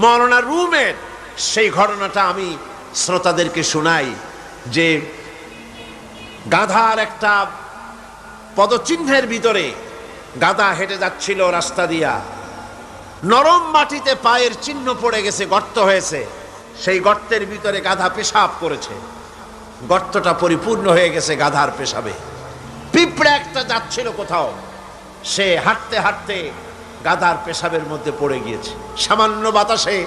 মাওলানা রুমের সেই ঘটনাটা আমি শ্রোতাদেরকে শোনাই যে গাধার একটা পদচিহ্নের ভিতরে গাধা হেঁটে যাচ্ছিল রাস্তা দিয়া, নরম মাটিতে পায়ের চিহ্ন পড়ে গেছে, গর্ত হয়েছে, সেই গর্তের ভিতরে গাধা পেশাব করেছে, গর্তটা পরিপূর্ণ হয়ে গেছে গাধার পেশাবে। পিঁপড়া একটা যাচ্ছিল কোথাও, সে হাঁটতে হাঁটতে গাধার পেশাবের মধ্যে পড়ে গিয়েছে, সামান্য বাতাসে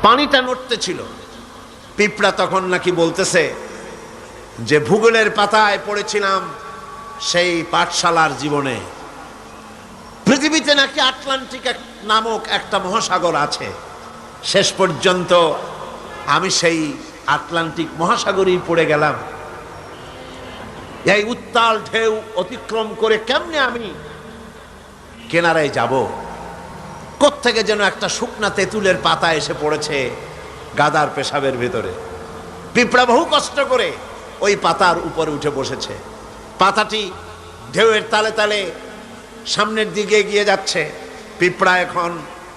পানিটা নড়তেছিল। পিঁপড়া তখন নাকি বলতেছে যে ভূগোলের পাতায় পড়েছিলাম সেই পাঠশালার জীবনে, পৃথিবীতে নাকি আটলান্টিক নামক একটা মহাসাগর আছে, শেষ পর্যন্ত আমি সেই আটলান্টিক মহাসাগরেই পড়ে গেলাম। এই উত্তাল ঢেউ অতিক্রম করে কেমনে আমি কিনারায় যাব? কোত্থেকে যেন একটা শুকনা তেঁতুলের পাতা এসে পড়েছে গাধার পেশাবের ভিতরে। পিঁপড়া বহু কষ্ট করে ওই পাতার উপরে উঠে বসেছে। পাতাটি ঢেউয়ের তালে তালে সামনের দিকে এগিয়ে যাচ্ছে। পিঁপড়া এখন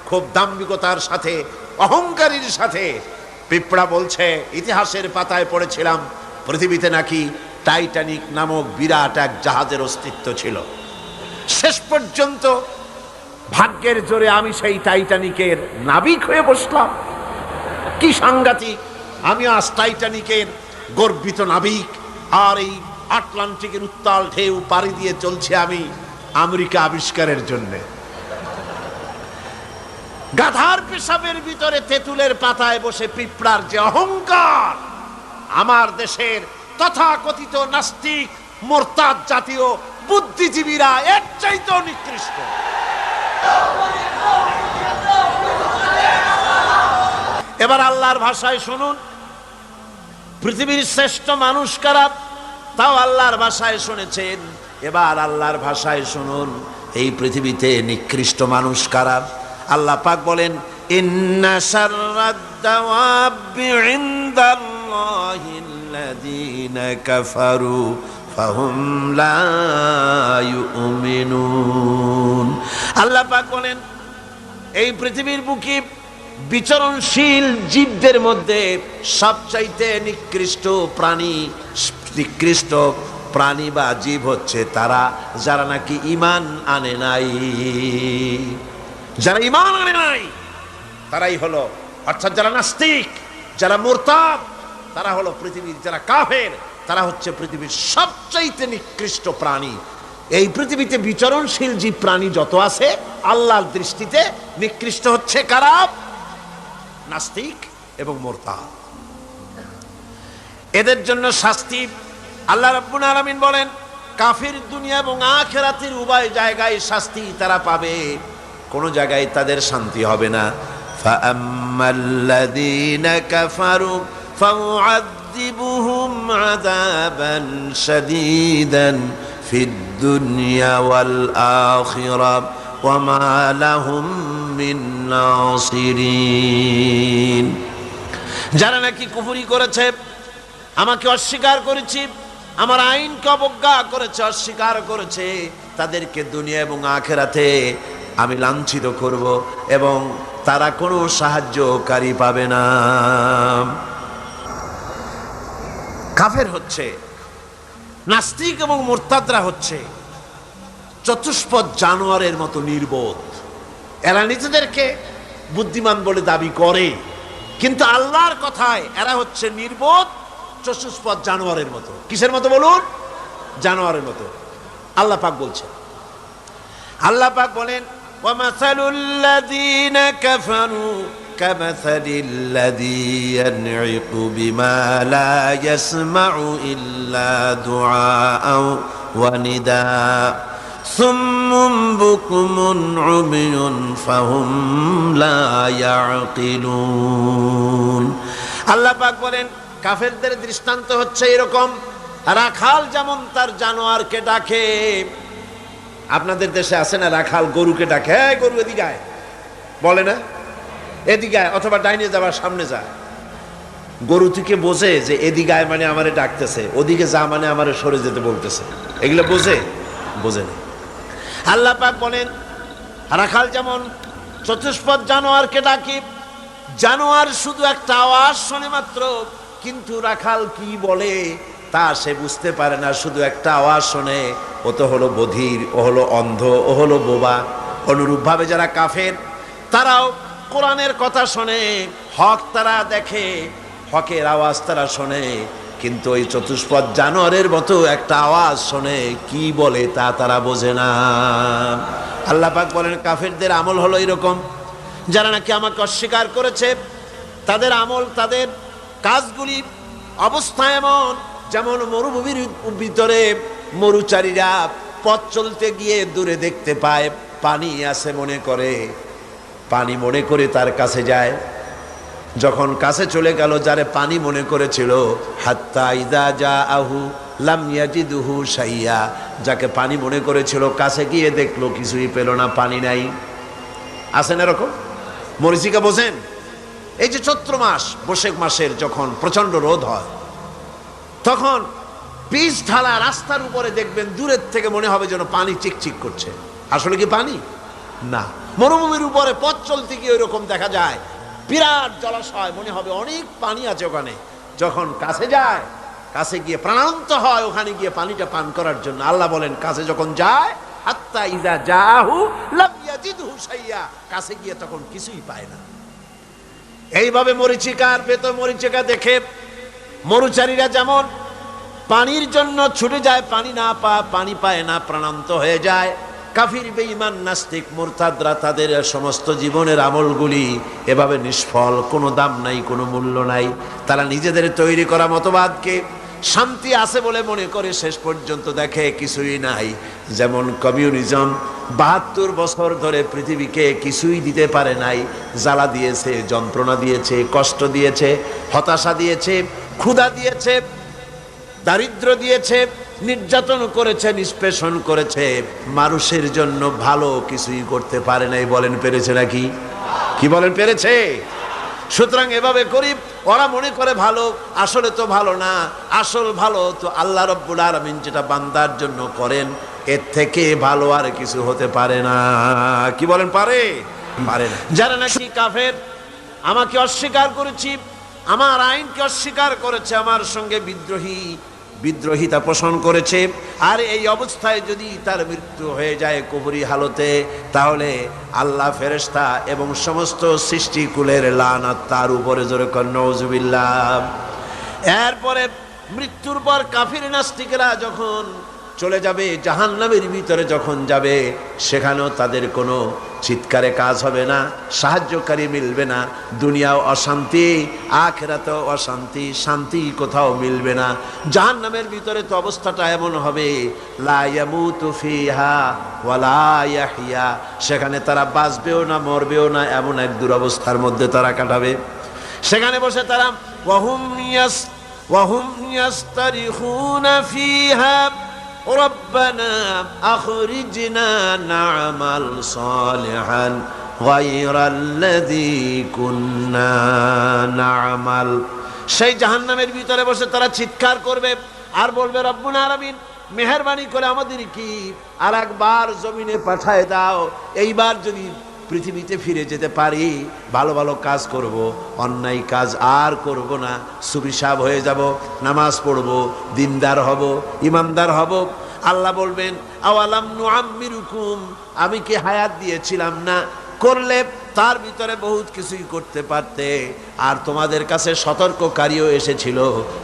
খুব দাম্ভিকতার সাথে, অহংকারীর সাথে পিঁপড়া বলছে, ইতিহাসের পাতায় পড়েছিলাম পৃথিবীতে নাকি টাইটানিক নামক বিরাট এক জাহাজের অস্তিত্ব ছিল। শেষ পর্যন্ত ভাগ্যের জোরে আমি সেই টাইটানিকের নাবিক হয়ে বসলাম। কি সাংঘাতিক! আমি আজ টাইটানিকের গর্বিত নাবিক, আর এই আটলান্টিকের উত্তাল ঢেউ পাড়ি দিয়ে চলছে আমি আমেরিকা আবিষ্কারের জন্য। গাধার পেশাবের ভিতরে তেঁতুলের পাতায় বসে পিঁপড়ার যে অহংকার! আমার দেশের তথাকথিত নাস্তিক মোরতাদ জাতীয় বুদ্ধিজীবীরা এর চাইতেও নিকৃষ্ট। এবার আল্লাহর ভাষায় শুনুন, পৃথিবীর শ্রেষ্ঠ মানুষ কারা তাও আল্লাহর ভাষায় শুনেছেন। এবার আল্লাহর ভাষায় শুনুন, এই পৃথিবীতে নিকৃষ্ট মানুষ কারা। আল্লাহ পাক বলেন, ইন্না শাররাদ দাওয়াবি ইনদাল্লাহিল্লাযীনা কাফারু ফাহুম লা ইউমিনুন। আল্লাহ পাক বলেন, এই পৃথিবীর বুকে বিচরণশীল জীবদের মধ্যে সবচাইতে নিকৃষ্ট প্রাণী বা জীব হচ্ছে তারা যারা নাকি ঈমান আনে নাই। যারা ঈমান আনে নাই তারাই হলো, অর্থাৎ যারা নাস্তিক, যারা মুরতাদ, তারা হলো পৃথিবীর যারা কাফের, তারা হচ্ছে পৃথিবীর সবচাইতে নিকৃষ্ট প্রাণী। এই পৃথিবীতে বিচরণশীল জীব প্রাণী যত আছে আল্লাহর দৃষ্টিতে নিকৃষ্ট হচ্ছে কারা? নাস্তিক এবং মুরতাদ। এদের জন্য শাস্তি আল্লাহ রাব্বুল আলামিন বলেন, কাফির দুনিয়া এবং আখিরাতের উভয় জায়গায় শাস্তি তারা পাবে, কোন জায়গায় তাদের শান্তি হবে না। ফাআম্মাল্লাযীনা কাফারু ফাউআযিবুহুম আযাবান শাদীদান ফিদ দুনিয়া ওয়াল আখিরাহ ওয়া মা লাহুম মিন নাসিরিন। যারা নাকি কুফরি করেছে, আমাকে অস্বীকার করেছে, আমার আইনকে অবজ্ঞা করেছে, অস্বীকার করেছে, তাদেরকে দুনিয়া এবং আখিরাতে আমি লাঞ্ছিত করব এবং তারা কোনো সাহায্যকারী পাবে না। কাফের হচ্ছে, নাস্তিক এবং মুরতাদরা হচ্ছে চতুষ্পদ জানোয়ারের মতো নির্বোধ। এরা নিজেদেরকে বুদ্ধিমান বলে দাবি করে, কিন্তু আল্লাহর কথায় এরা হচ্ছে নির্বোধ চতুষ্পদ জানোয়ারের মতো। কিসের মতো বলুন? জানোয়ারের মতো। আল্লাহ পাক বলছেন, আল্লাহ পাক বলেন, ওয়ামাসালুল্লাযীনা কাফারু কামাসালিল্লাযী ইয়ানঈকু বিমা লা ইয়াসমাউ ইল্লা দুআআও ওয়া নিদা সুম্মুম বুকুমুন উমিয়ুন ফাহুম লা ইয়াকিলুন। আল্লাহ পাক বলেন, কাফেরদের দৃষ্টান্ত হচ্ছে এরকম, রাখাল যেমন তার জানোয়ারকে ডাকে। আপনাদের দেশে আছে না রাখাল গরুকে ডাকে, হ্যাঁ গরু এদিকে আয়, বলে না? এদিকে আয়, অথবা ডাইনে যাবার সামনে যা। গরু থেকে বোঝে যে এদিকে আয় মানে আমারে ডাকতেছে, ওদিকে যা মানে আমারে সরে যেতে বলতেছে। এগুলো বোঝে? বোঝে না। আল্লাহ পাক বলেন, রাখাল যেমন চতুষ্পদ জানোয়ারকে ডাকি, জানোয়ার শুধু একটা আওয়াজ শোনে মাত্র, কিন্তু রাখাল কি বলে তা সে বুঝতে পারে না, শুধু একটা আওয়াজ শোনে। ও তো হলো বধির, ও হলো অন্ধ, ও হলো বোবা। অনুরূপভাবে যারা কাফের, তারাও কোরআনের কথা শোনে, হক তারা দেখে, হকের আওয়াজ তারা শোনে, কিন্তু ওই চতুষ্পদ জানোয়ারের মতো একটা আওয়াজ শোনে, কি বলে তা তারা বোঝে না। আল্লাহ পাক বলেন কাফেরদের আমল হলো এরকম, যারা নাকি আমাকে অস্বীকার করেছে, তাদের আমল, তাদের কাজগুলি অবস্থা এমন, যেমন মরুভূমির ভিতরে মরুচারীরা পথ চলতে গিয়ে দূরে দেখতে পায় পানি আছে, মনে করে পানি মনে করে তার কাছে যায়। যখন কাছে চলে গেল, যারে পানি মনে করেছিল, হাত্তা ইদা জাআহু লাম ইয়াজিদুহু শাইয়া, যাকে পানি মনে করেছিল কাছে গিয়ে দেখলো কিছুই পেল না, পানি নাই। আছেন এরকম? মরীচিকা বোঝেন? এই যে চৈত্র মাস, বৈশাখ মাসের যখন প্রচন্ড রোদ হয়, তখন পিচ ঢালা রাস্তার উপরে দেখবেন দূরের থেকে মনে হবে যেন পানি চিকচিক করছে। আসলে কি পানি? না। মরুভূমির উপরে পথ চলতে গিয়ে ওইরকম দেখা যায়, বিরাট জলাশয়, মনে হবে অনেক পানি আছে ওখানে। যখন কাছে যায়, কাছে গিয়ে প্রাণান্ত হয় ওখানে গিয়ে পানিটা পান করার জন্য। আল্লাহ বলেন কাছে যখন যায়, হাত্তা ইযা জাআহু লাম ইয়াজিদহু শাইয়া, কাছে গিয়ে তখন কিছুই পায় না। এইভাবে মরীচিকার ভেতর মরীচিকা দেখে মরুচারীরা যেমন পানির জন্য ছুটে যায়, পানি পায় না, প্রাণান্ত হয়ে যায়। কাফির, বেঈমান, নাস্তিক, মুরতাদরা, তাদের সমস্ত জীবনের আমলগুলি এভাবে নিষ্ফল, কোনো দাম নাই, কোনো মূল্য নাই। তারা নিজেদের তৈরি করা মতবাদকে শান্তি আছে বলে মনে করে, শেষ পর্যন্ত দেখে কিছুই নাই। যেমন কমিউনিজম ৭২ বছর ধরে পৃথিবীকে কিছুই দিতে পারে নাই, জ্বালা দিয়েছে, যন্ত্রণা দিয়েছে, কষ্ট দিয়েছে, হতাশা দিয়েছে, ক্ষুধা দিয়েছে, দারিদ্র দিয়েছে, নির্যাতন করেছে, নিষ্পেষণ করেছে, মানুষের জন্য ভালো কিছুই করতে পারে নাই। বলেন পেরেছে নাকি? কি বলেন পেরেছে? সুতরাং এভাবে করি, ওরা মনে করে ভালো, আসলে তো ভালো না। আসল ভালো তো আল্লাহ রাব্বুল আলামিন যেটা বান্দার জন্য করেন, এর থেকে ভালো আর কিছু হতে পারে না। কি বলেন? পারে? পারে না। যারা নাকি কাফের, আমাকে অস্বীকার করেছি, আমার আইনকে অস্বীকার করেছে, আমার সঙ্গে বিদ্রোহিতা পোষণ করেছে, আর এই অবস্থায় যদি তার মৃত্যু হয়ে যায় কুফরি হালতে, তাহলে আল্লাহ, ফেরেশতা এবং সমস্ত সৃষ্টিকুলের লানাত তার উপরে। জোরে কর নাউজুবিল্লাহ। এরপরে মৃত্যুর পর কাফির নাস্তিকেরা যখন চলে যাবে জাহান্নামের ভিতরে, যখন যাবে, সেখানেও তাদের কোনো চিৎকারে কাজ হবে না, সাহায্যকারী মিলবে না। দুনিয়াও অশান্তি, আখিরাতেও অশান্তি, শান্তি কোথাও মিলবে না। জাহান্নামের ভিতরে তো অবস্থাটা এমন হবে, লা ইয়ামুতু ফিহা ওয়ালা ইয়াহইয়া, সেখানে তারা বাঁচবেও না, মরবেও না, এমন এক দুরবস্থার মধ্যে তারা কাটাবে। সেখানে বসে তারা ওয়াহুম ইয়াস্তারিখুনা ফিহা রব্বানা আখরিজনা না'মাল সালিহান গায়রাল্লাযী কুন্না না'মাল। সেই জাহান্নামের ভিতরে বসে তারা চিৎকার করবে আর বলবে, রব্বুল আলামিন, মেহেরবানি করে আমাদের কি আর একবার জমিনে পাঠায় দাও। এইবার যদি পৃথিবীতে ফিরে যেতে পারি, ভালো ভালো কাজ করব, অন্যায় কাজ আর করব না, সুবিশাব হয়ে যাব, নামাজ পড়ব, দিনদার হব, ইমানদার হব। আল্লাহ বলবেন, আওয়ালাম নুআম্মিরুকুম, আমি কি হায়াত দিয়েছিলাম না? করলে তার ভিতরে বহুত কিছুই করতে পারতে, আর তোমাদের কাছে সতর্ককারীও এসেছিল,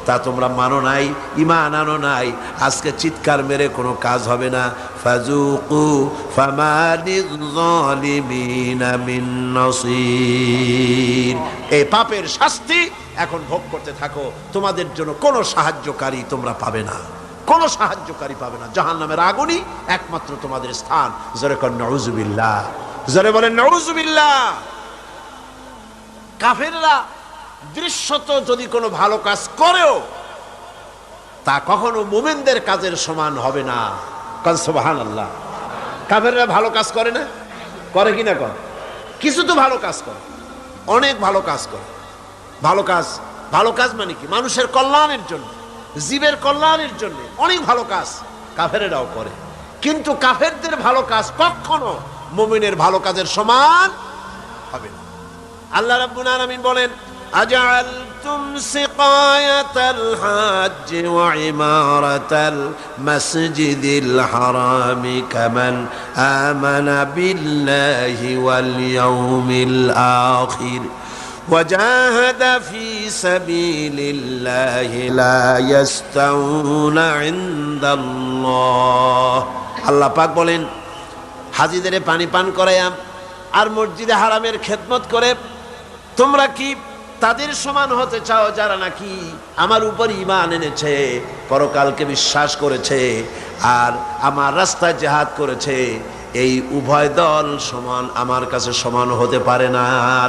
তা তোমরা মানো নাই, ঈমান আনো নাই। আজকে চিৎকার মেরে কোনো কাজ হবে না। ফাযুকু ফামা লিয-যালিমিনা মিন নাসীর, এই পাপের শাস্তি এখন ভোগ করতে থাকো, তোমাদের জন্য কোনো সাহায্যকারী তোমরা পাবে না, কোনো সাহায্যকারী পাবে না। জাহান্নামের আগুনই একমাত্র তোমাদের স্থান। জোরে কর নাউজুবিল্লাহ, জোরে বলেন নাউজুবিল্লাহ। কাফেররা দৃশ্যত যদি কোনো ভালো কাজ করেও, তা কখনো মুমিনদের কাজের সমান হবে না। কান সুবহানাল্লাহ। কাফেররা ভালো কাজ করে না? করে কি না? করে। কিছু তো ভালো কাজ করে, অনেক ভালো কাজ করে। ভালো কাজ মানে কি? মানুষের কল্যাণের জন্য, জীবের কল্যাণের জন্য অনেক ভালো কাজ কাফেরেরাও করে। কিন্তু কাফেরদের ভালো কাজ কখনো মুমিনের ভালো কাজের সমান হবে না। আল্লাহ রাব্বুল আলামিন বলেন, আজআলতুম সিকায়াতাল হাজ্জ ওয়া ইমারাতাল মাসজিদিল হারামি কামান আমানা বিল্লাহি ওয়াল ইয়াউমিল আখির وجاهد في سبيل الله لا يستوون عند الله। আল্লাহ পাক বলেন, হাজীদের পানি পান করায়াম আর মসজিদে হারামের খেদমত করে তোমরা কি তাদের সমান হতে চাও যারা নাকি আমার উপর ঈমান এনেছে, পরকালকে বিশ্বাস করেছে আর আমার রাস্তায় জিহাদ করেছে? এই উভয় দল সমান আমার কাছে সমান হতে পারে না।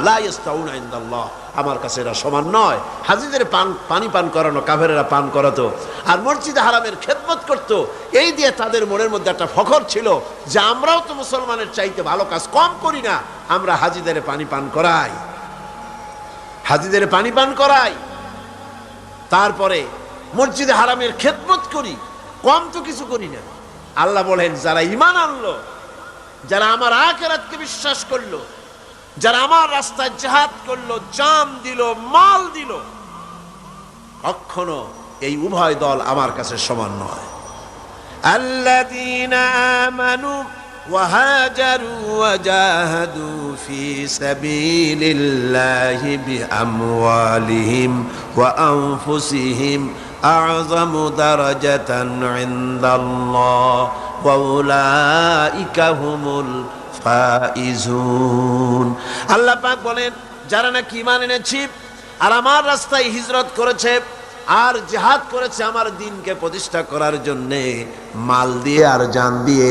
লা ইস্তাউনা ইনদাল্লাহ, আমার কাছে এরা সমান নয়। হাজীদের পানি পান করানো কাফেরেরা পান করাতো আর মসজিদে হারামের খেদমত করত, এই দিয়ে তাদের মনের মধ্যে একটা ফখর ছিল যে আমরাও তো মুসলমানের চাইতে ভালো কাজ কম করি না, আমরা হাজীদের পানি পান করাই, হাজীদের পানি পান করাই, তারপরে মসজিদে হারামের খেদমত করি, কম তো কিছু করি না। আল্লাহ বলেন, যারা ঈমান আনলো, যারা আমার আখিরাতকে বিশ্বাস করলো, যারা আমার রাস্তায় জিহাদ করলো, জান দিল, মাল দিল, কখনো এই উভয় দল আমার কাছে সমান নয়। আল্লাযীনা আমানু ওয়া হাজারু ওয়া জাহাদু ফি সাবিলিল্লাহি বিআমওয়ালিহিম ওয়া আনফুসিহিম আ'যামু দারাজাতান ইনদাল্লাহ ওয়া উলাইকা হুমুল ফাইজুন। আল্লাহ পাক বলেন, যারা নাকি ঈমান এনেছে আর আমার রাস্তায় হিজরত করেছে আর জিহাদ করেছে আমার দ্বীনকে প্রতিষ্ঠা করার জন্য মাল দিয়ে আর জান দিয়ে,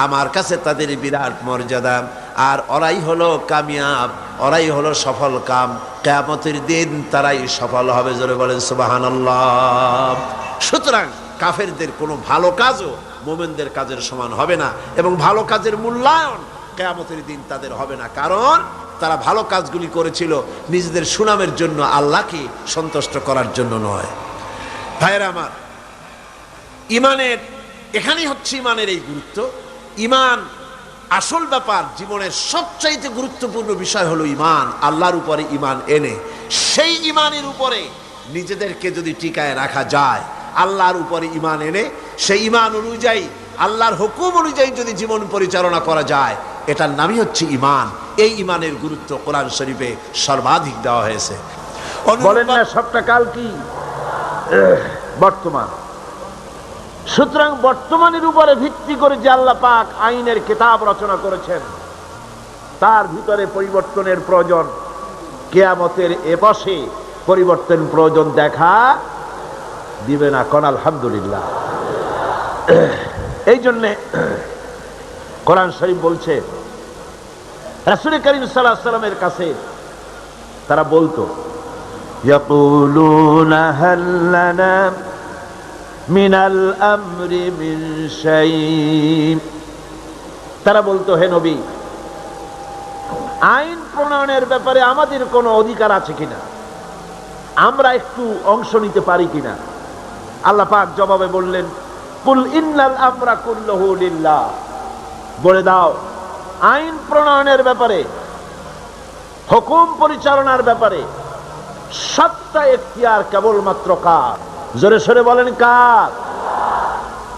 আমার কাছে তাদের বিরাট মর্যাদা। আর ওরাই হলো কামিয়াব, ওরাই হলো সফল কাম, কিয়ামতের দিন তারাই সফল হবে। জোরে বলেন সুবহানাল্লাহ। সুতরাং কাফেরদের কোনো ভালো কাজও মুমিনদের কাজের সমান হবে না, এবং ভালো কাজের মূল্যায়ন কিয়ামতের দিন তাদের হবে না, কারণ তারা ভালো কাজগুলি করেছিল নিজেদের সুনামের জন্য, আল্লাহকে সন্তুষ্ট করার জন্য নয়। ভাইয়েরা আমার, ঈমানের এখানেই হচ্ছে ঈমানের এই গুরুত্ব। ঈমান আসল ব্যাপার, জীবনের সবচাইতে গুরুত্বপূর্ণ বিষয় হলো ঈমান। আল্লাহর উপরে ঈমান এনে সেই ঈমানের উপরে নিজেদেরকে যদি টিকায় রাখা যায়, আল্লাহর উপরে ঈমান এনে সেই ঈমান অনুযায়ী আল্লাহর হুকুম অনুযায়ী যদি জীবন পরিচালনা করা যায়, এটার নামই হচ্ছে ঈমান। এই ঈমানের গুরুত্ব কোরআন শরীফে সর্বাধিক দেওয়া হয়েছে। বলেন না সবটা কাল কি বর্তমান। সুতরাং বর্তমানের উপরে ভিত্তি করে যে আল্লাহ পাক আইনের কিতাব রচনা করেছেন, তার ভিতরে পরিবর্তনের প্রয়োজন। কিয়ামতের এপাশে পরিবর্তন প্রয়োজন দেখা দিবে না। কোন আলহামদুলিল্লাহ। এই জন্যে কোরআন শরীফ বলছে, রাসূল করিম সাল্লাল্লাহু আলাইহি ওয়াসাল্লামের কাছে তারা বলতো, ইয়াকুলুনা হাল লানা মিনাল আমরি মিন শাই। তারা বলতো, হে নবী, আইন প্রণয়নের ব্যাপারে আমাদের কোনো অধিকার আছে কিনা, আমরা একটু অংশ নিতে পারি কিনা? আল্লাহ পাক জবাবে বললেন, কুল ইন্নাল আমরা কুল্লুহু লিল্লাহ। বলে দাও, আইন প্রণয়নের ব্যাপারে, হুকুম পরিচালনার ব্যাপারে সত্তা এখতিয়ার কেবলমাত্র কার? জোরে সরে বলেন কার?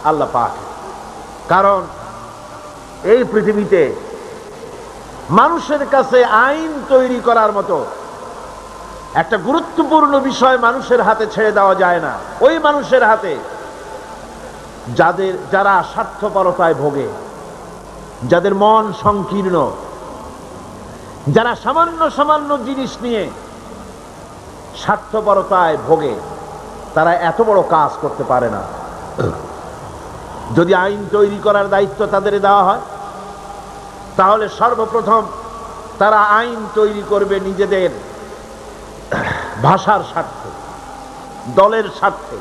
আল্লাহ পাক। কারণ এই পৃথিবীতে মানুষের কাছে আইন তৈরি করার মতো একটা গুরুত্বপূর্ণ বিষয় মানুষের হাতে ছেড়ে দেওয়া যায় না। ওই মানুষের হাতে যারা স্বার্থপরতায় ভোগে, যাদের মন সংকীর্ণ, যারা সামান্য সামান্য জিনিস নিয়ে স্বার্থপরতায় ভোগে, তারা এত বড় কাজ করতে পারে না। যদি আইন তৈরি করার দায়িত্ব তাদের দেওয়া হয়, তাহলে সর্বপ্রথম তারা আইন তৈরি করবে নিজেদের ভাষার স্বার্থে, দলের স্বার্থে,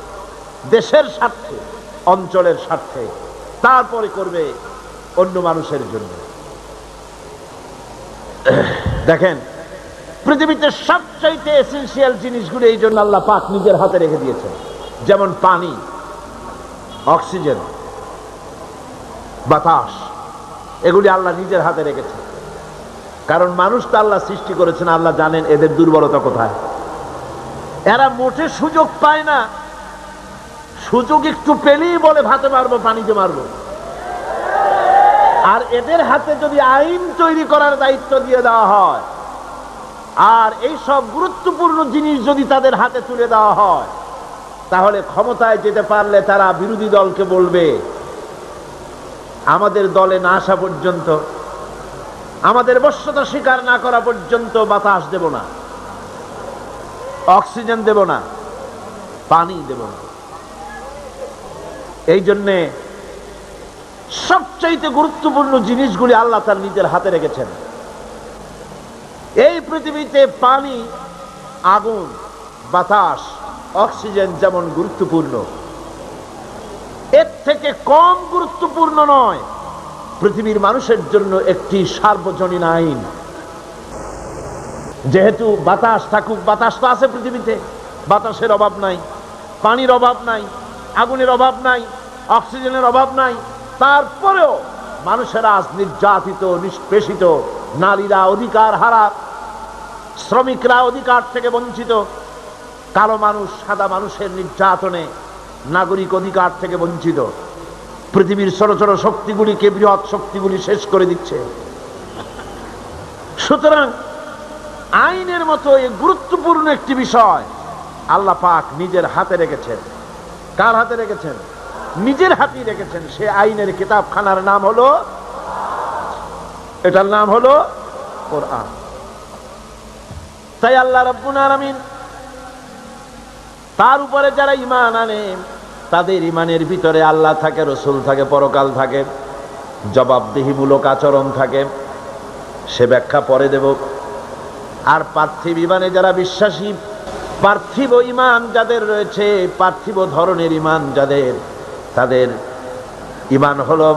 দেশের স্বার্থে, অঞ্চলের স্বার্থে, তারপরে করবে অন্য মানুষের জন্য। দেখেন, পৃথিবীতে সবচাইতে এসেনশিয়াল জিনিসগুলো এই জন্য আল্লাহ পাক নিজের হাতে রেখে দিয়েছেন, যেমন পানি, অক্সিজেন, বাতাস, এগুলি আল্লাহ নিজের হাতে রেখেছেন। কারণ মানুষ তো আল্লাহ সৃষ্টি করেছেন, আল্লাহ জানেন এদের দুর্বলতা কোথায়। এরা মোটে সুযোগ পায় না, সুযোগ একটু পেলেই বলে ভাতে মারবো, পানিতে মারবো। আর এদের হাতে যদি আইন তৈরি করার দায়িত্ব দিয়ে দেওয়া হয়, আর এই সব গুরুত্বপূর্ণ জিনিস যদি তাদের হাতে তুলে দেওয়া হয়, তাহলে ক্ষমতায় যেতে পারলে তারা বিরোধী দলকে বলবে, আমাদের দলে না আসা পর্যন্ত, আমাদের বশ্যতা স্বীকার না করা পর্যন্ত বাতাস দেব না, অক্সিজেন দেব না, পানি দেব না। এই জন্যে সবচাইতে গুরুত্বপূর্ণ জিনিসগুলি আল্লাহ তার নিজের হাতে রেখেছেন। এই পৃথিবীতে পানি, আগুন, বাতাস, অক্সিজেন যেমন গুরুত্বপূর্ণ, এর থেকে কম গুরুত্বপূর্ণ নয় পৃথিবীর মানুষের জন্য একটি সার্বজনীন আইন। যেহেতু বাতাস থাকুক, বাতাস তো আছে পৃথিবীতে, বাতাসের অভাব নাই, পানির অভাব নাই, আগুনের অভাব নাই, অক্সিজেনের অভাব নাই, তারপরেও মানুষেরা আজ নির্যাতিত, নিষ্পেষিত, নারীরা অধিকার হারা, শ্রমিকরা অধিকার থেকে বঞ্চিত, কালো মানুষ সাদা মানুষের নির্যাতনে নাগরিক অধিকার থেকে বঞ্চিত। পৃথিবীর ছোট ছোট শক্তিগুলিকে বৃহৎ শক্তিগুলি শেষ করে দিচ্ছে। সুতরাং আইনের মতো এই গুরুত্বপূর্ণ একটি বিষয় আল্লাহ পাক নিজের হাতে রেখেছেন। কার হাতে রেখেছেন? নিজের হাতেই রেখেছেন। সে আইনের কিতাবখানার নাম হলো, এটার নাম হলো কোরআন। তাই আল্লাহ রাব্বুল আলামিন তার উপরে যারা ঈমান আনে, তাদের ঈমানের ভিতরে আল্লাহ থাকে, রসুল থাকে, পরকাল থাকে, জবাবদিহিমূলক আচরণ থাকে। সে ব্যাখ্যা পরে দেব। আর পার্থিব ঈমানে যারা বিশ্বাসী, পার্থিব ঈমান যাদের রয়েছে, পার্থিব ধরনের ঈমান যাদের, তাদের ঈমান হলো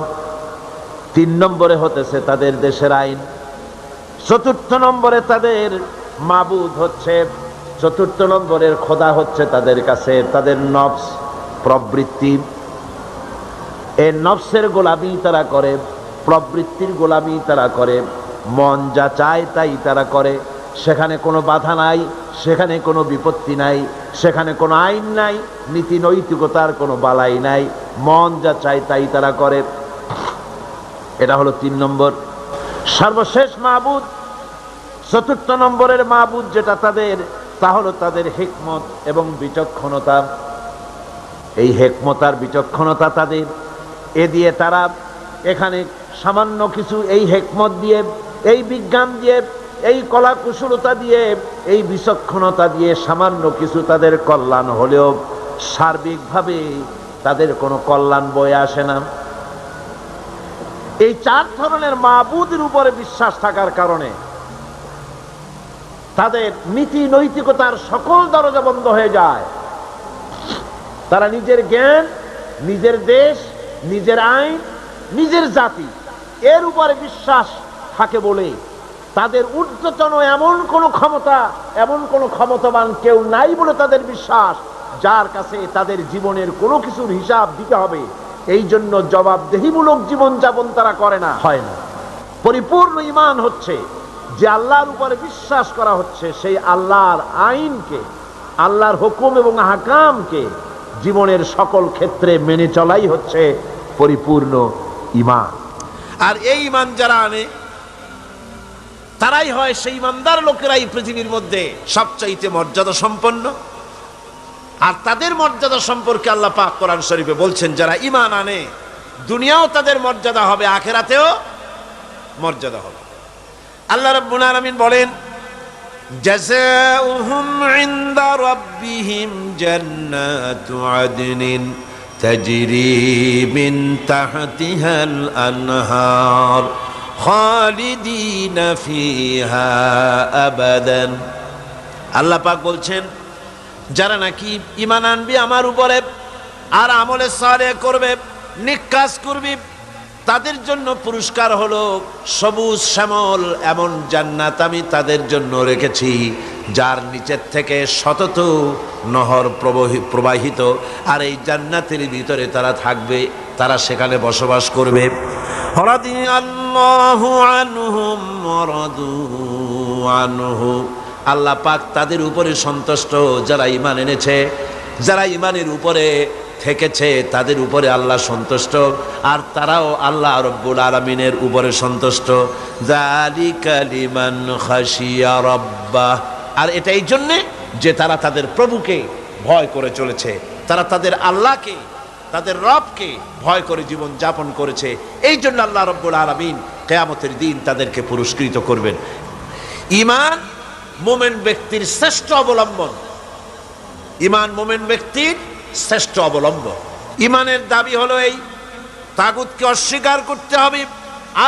3 নম্বরে হতেছে তাদের দেশের আইন, 4র্থ নম্বরে তাদের মাবুদ হচ্ছে, 4র্থ নম্বরের খোদা হচ্ছে তাদের কাছে তাদের নফস, প্রবৃত্তি। এই নফসের গোলামি তারা করে, প্রবৃত্তির গোলামি তারা করে, মন যা চায় তাই তারা করে। সেখানে কোনো বাধা নাই, সেখানে কোনো বিপত্তি নাই, সেখানে কোনো আইন নাই, নীতি নৈতিকতার কোনো বালাই নাই, মন যা চায় তাই তারা করে। এটা হলো 3 নম্বর সর্বশেষ মাবুদ। 4র্থ নম্বরের মাবুদ যেটা তাদের, তা হলো তাদের হিকমত এবং বিচক্ষণতা। এই হিকমত আর বিচক্ষণতা তাদের, এ দিয়ে তারা এখানে সামান্য কিছু, এই হিকমত দিয়ে, এই বিজ্ঞান দিয়ে, এই কলা কুশলতা দিয়ে, এই বিচক্ষণতা দিয়ে সামান্য কিছু তাদের কল্যাণ হলেও সার্বিকভাবে তাদের কোনো কল্যাণ বয়ে আসে না। এই 4 ধরনের মাবুদের উপরে বিশ্বাস থাকার কারণে তাদের নীতি নৈতিকতার সকল দরজা বন্ধ হয়ে যায়। তারা নিজের জ্ঞান, নিজের দেশ, নিজের আইন, নিজের জাতি, এর উপরে বিশ্বাস থাকে বলে তাদের ঊর্ধ্বতন এমন কোন ক্ষমতা, এমন কোন ক্ষমতাবান কেউ নাই বলে তাদের বিশ্বাস, যার কাছে তাদের জীবনের কোনো কিছুর হিসাব দিতে হবে। এই জন্য জবাবদেহিমূলক জীবনযাপন তারা করে না, হয় না। পরিপূর্ণ ঈমান হচ্ছে যে আল্লাহর উপরে বিশ্বাস করা হচ্ছে, সেই আল্লাহর আইনকে, আল্লাহর হুকুম এবং আহকামকে জীবনের সকল ক্ষেত্রে মেনে চলাই হচ্ছে পরিপূর্ণ ঈমান। আর এই ঈমান যারা আনে, তারাই হয় সেই ঈমানদার লোকেরাই পৃথিবীর মধ্যে সবচাইতে মর্যাদা সম্পন্ন। আর তাদের মর্যাদা সম্পর্কে আল্লাহ পাক কোরআন শরীফে বলছেন, যারা ঈমান আনে দুনিয়াও তাদের মর্যাদা হবে, আখিরাতেও মর্যাদা হবে। আল্লাহ রাব্বুল আলামিন বলেন, জাযাউহুম ইনদা রাব্বিহিম জান্নাতু আদনিন তাজরি মিন তাহতিহাল আনহার খালিদিনা ফিহা আবাদান। আল্লাহ পাক বলছেন, যারা নাকি ঈমান আনবি আমার উপরে আর আমলে সালেহ করবে, নেক কাজ করবি, তাদের জন্য পুরস্কার হলো সবুজ শ্যামল এমন জান্নাত আমি তাদের জন্য রেখেছি, যার নিচের থেকে শতত নহর প্রবাহিত। আর এই জান্নাতের ভিতরে তারা থাকবে, তারা সেখানে বসবাস করবে। রাদিয়াল্লাহু আনহুম ওয়া রাদু আনহু, আল্লাহ পাক তাদের উপরে সন্তুষ্ট যারা ঈমান এনেছে, যারা ঈমানের উপরে থেকেছে তাদের উপরে আল্লাহ সন্তুষ্ট, আর তারাও আল্লাহ রাব্বুল আলামিনের উপরে সন্তুষ্ট। যালিকা লিমান খাশিয়া রাব্বাহ, আর এটা এই জন্যে যে তারা তাদের প্রভুকে ভয় করে চলেছে, তারা তাদের আল্লাহকে, তাদের রবকে ভয় করে জীবন যাপন করেছে। এই জন্য আল্লাহ রাব্বুল আলামিন কিয়ামতের দিন তাদেরকে পুরস্কৃত করবেন। ঈমান মুমিন ব্যক্তির শ্রেষ্ঠ অবলম্বন, ঈমান মুমিন ব্যক্তির শ্রেষ্ঠ অবলম্বন। ঈমানের দাবি হলো এই, তাগুতকে অস্বীকার করতে হবে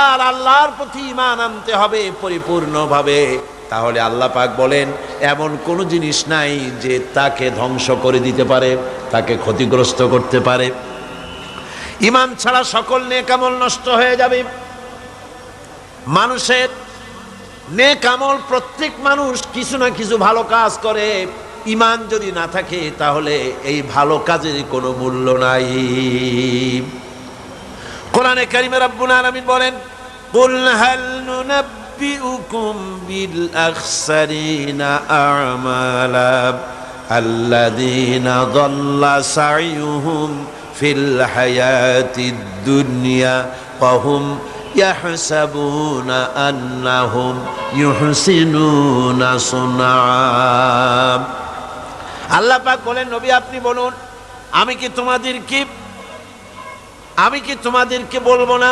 আর আল্লাহর প্রতি ঈমান আনতে হবে পরিপূর্ণভাবে। তাহলে আল্লাহ পাক বলেন এমন কোনো জিনিস নাই যে তাকে ধ্বংস করে দিতে পারে, তাকে ক্ষতিগ্রস্ত করতে পারে। ঈমান ছাড়া সকল নেক আমল নষ্ট হয়ে যাবে। মানুষের নেক আমল, প্রত্যেক মানুষ কিছু না কিছু ভালো কাজ করে, ঈমান যদি না থাকে তাহলে এই ভালো কাজের কোনো মূল্য নাই। কোরআনে কারিমে রব্বুল আলামিন বলেন, কুল হাল নুনাব্বিউকুম বিল আখসারিনা আমালা আল্লাযীনা দাল্লা সাইয়ুহুম ফিল হায়াতিদ দুনিয়া ওয়া হুম ইয়াহসাবুনা আন্নাহুম ইউহসিনুনা সুনআ। আল্লাহ পাক বলেন, নবী আপনি বলুন, আমি কি তোমাদেরকে বলবো না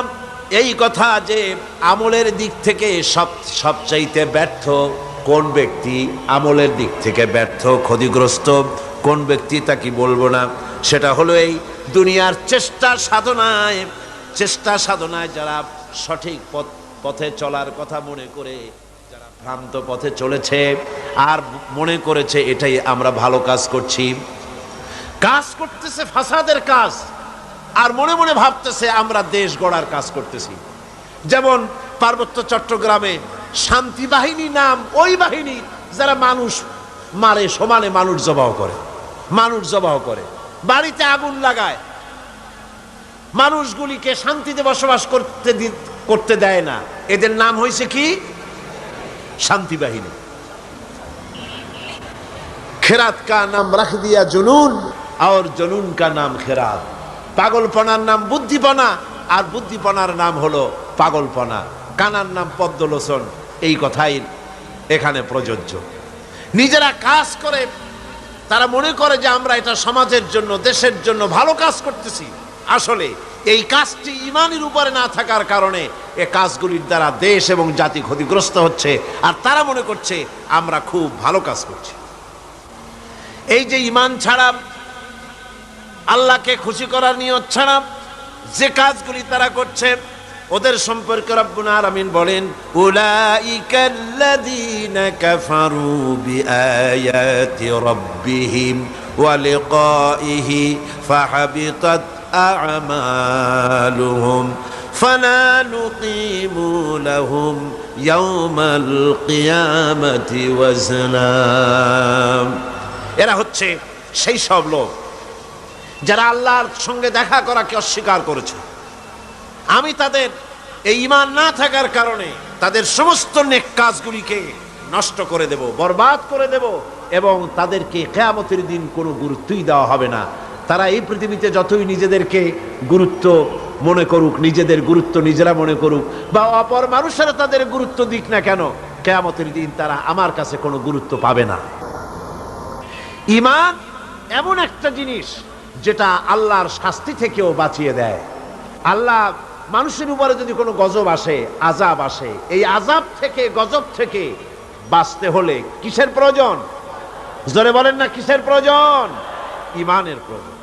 এই কথা যে আমলের দিক থেকে সবচাইতে ব্যর্থ কোন ব্যক্তি, আমলের দিক থেকে ব্যর্থ ক্ষতিগ্রস্ত কোন ব্যক্তি, তা কি বলবো না? সেটা হলো এই দুনিয়ার চেষ্টা সাধনায় যারা সঠিক পথে চলার কথা মনে করে যারা ভ্রান্ত পথে চলেছে আর মনে করেছে এটাই আমরা ভালো কাজ করতেছে ফাসাদের কাজ, আর মনে মনে ভাবতেছে আমরা দেশ গড়ার কাজ করতেছি। যেমন পার্বত্য চট্টগ্রামে শান্তি বাহিনী নাম ওই বাহিনী যারা মানুষ মারে, সমানে মানুষ জবাহ করে, বাড়িতে আগুন লাগায়, মানুষগুলিকে শান্তিতে বসবাস করতে দেয় না। এদের নাম হয়েছে কি? শান্তি বাহিনী। খেরাত কা নাম রাখ দিয়া জুনুন আর জুনুন কা নাম খেরাত। পাগলপনার নাম বুদ্ধিপনা আর বুদ্ধিপনার নাম হলো পাগলপনা। কানার নাম পদ্মলোচন। এই কথাই এখানে প্রযোজ্য। নিজেরা কাজ করে তারা মনে করে যে আমরা এটা সমাজের জন্য, দেশের জন্য ভালো কাজ করতেছি। আসলে এই কাজটি ঈমানের উপরে না থাকার কারণে এই কাজগুলির দ্বারা দেশ এবং জাতি ক্ষতিগ্রস্ত হচ্ছে, আর তারা মনে করছে আমরা খুব ভালো কাজ করছি। এই যে ঈমান ছাড়া, আল্লাহকে খুশি করার নিয়ত ছাড়া যে কাজগুলি তারা করছে, ওদের সম্পর্কে রব্বুল আলামিন বলেন, উলাইকাল্লাযীনা কাফারু বিআয়াতি রাব্বিহিম ওয়া লিকাইহি ফাহাবিতাত আ'মালুহুম ফালা নুকিমু লাহুম ইয়াওমাল কিয়ামাতি ওয়াজনা। এরা হচ্ছে সেই সব লোক যারা আল্লাহর সঙ্গে দেখা করাকে অস্বীকার করেছে। আমি তাদের এই ঈমান না থাকার কারণে তাদের সমস্ত নেক কাজগুলিকে নষ্ট করে দেব, বরবাদ করে দেব, এবং তাদেরকে কিয়ামতের দিন কোনো গুরুত্বই দেওয়া হবে না। তারা এই পৃথিবীতে যতই নিজেদেরকে গুরুত্ব মনে করুক, নিজেদের গুরুত্ব নিজেরা মনে করুক, বা অপর মানুষেরা তাদের গুরুত্ব দিক না কেন, কিয়ামতের দিন তারা আমার কাছে কোনো গুরুত্ব পাবে না। ঈমান এমন একটা জিনিস যেটা আল্লাহর শাস্তি থেকেও বাঁচিয়ে দেয়। আল্লাহ মানুষের উপরে যদি কোনো গজব আসে, আযাব আসে, এই আযাব থেকে, গজব থেকে বাঁচতে হলে কিসের প্রয়োজন? জোরে বলেন না, কিসের প্রয়োজন? ঈমানের প্রয়োজন।